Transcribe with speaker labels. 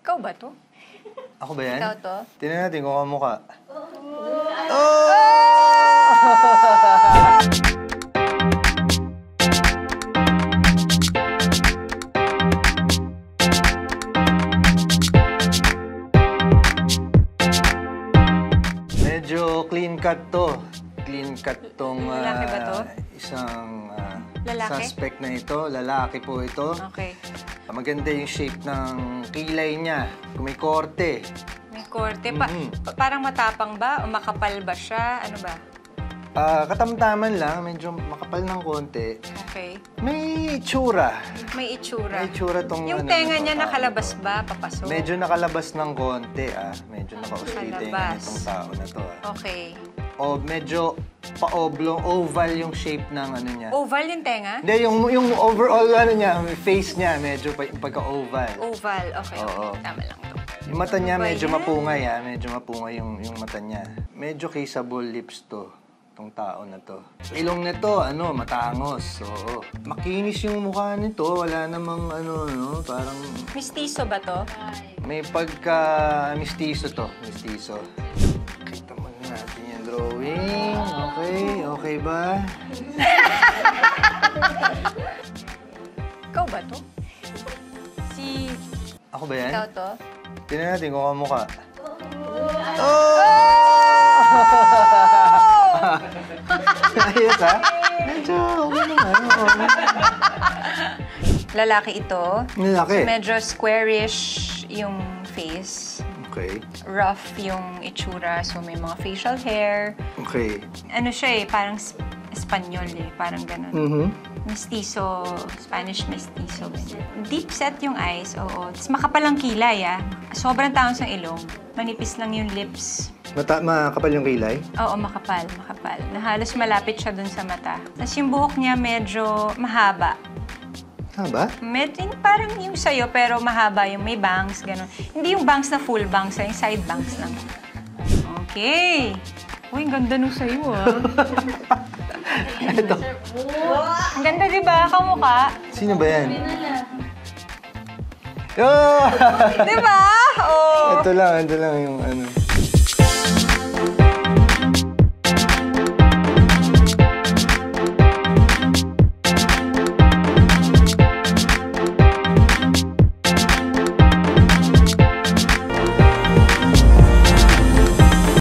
Speaker 1: Ikaw ba to?
Speaker 2: Ako ba yan?
Speaker 1: Ikaw to?
Speaker 2: Tingnan natin kung kamukha. Medyo clean cut to. Clean cut tong
Speaker 1: Lalaki ba to?
Speaker 2: isang
Speaker 1: Lalaki?
Speaker 2: suspect na ito. Lalaki po ito.
Speaker 1: Okay.
Speaker 2: Maganda yung shape ng kilay niya. Kung may korte.
Speaker 1: May korte. Parang matapang ba? O makapal ba siya? Ano ba?
Speaker 2: Katamtaman lang. Medyo makapal ng konti.
Speaker 1: Okay.
Speaker 2: May itsura.
Speaker 1: May itsura.
Speaker 2: May itsura tong
Speaker 1: Yung
Speaker 2: ano,
Speaker 1: tenga niya
Speaker 2: tao
Speaker 1: nakalabas
Speaker 2: to.
Speaker 1: ba? Papasok?
Speaker 2: Medyo nakalabas ng konti Medyo nakausli tenga
Speaker 1: Nakalabas.
Speaker 2: nitong tao na to
Speaker 1: Okay.
Speaker 2: O medyo pa-oblong, oval yung shape ng ano niya.
Speaker 1: Oval yung tenga?
Speaker 2: Hindi, yung overall ano niya, face niya, medyo pagka-oval.
Speaker 1: Oval. Okay,
Speaker 2: Oo.
Speaker 1: okay. Tama lang to.
Speaker 2: Yung mata niya
Speaker 1: Ano ba
Speaker 2: medyo
Speaker 1: yan?
Speaker 2: mapungay medyo mapungay yung mata niya. Medyo kissable lips to. Tong tao na to. Ilong nito, matangos. Oo. Makinis yung mukha nito. Wala namang parang...
Speaker 1: Mistiso ba to?
Speaker 2: May pagka-mistiso to. Mistiso. Kita mo na natin yung drawing. Okay. Okay ba?
Speaker 1: Ikaw ba to? Si...
Speaker 2: Ako ba yan?
Speaker 1: Ikaw to?
Speaker 2: Tingnan natin kung kamukha. Ayos Medyo okay naman.
Speaker 1: Lalaki ito.
Speaker 2: Lalaki?
Speaker 1: Medyo squarish yung face.
Speaker 2: Okay.
Speaker 1: Rough yung itsura. So may mga facial hair.
Speaker 2: Okay.
Speaker 1: Ano siya parang Espanyol parang ganun. Mestizo, Spanish mestizo. Deep set yung eyes, oo. Tapos makapal ang kilay, Sobrang taons ng ilong. Manipis lang yung lips.
Speaker 2: Makapal yung kilay?
Speaker 1: Oo, makapal. Na halos malapit siya dun sa mata. Tapos yung buhok niya medyo mahaba.
Speaker 2: Haba?
Speaker 1: Medyo parang yung sa'yo, pero mahaba yung may bangs, gano'n. Hindi yung bangs na full bangs, yung side bangs lang. Okay. Uy, ang ganda nung sa'yo,
Speaker 2: Ito.
Speaker 1: Ang ganda, di ba? Kamukha.
Speaker 2: Sino ba yan?
Speaker 1: Di ba? Oh.
Speaker 2: Ito lang yung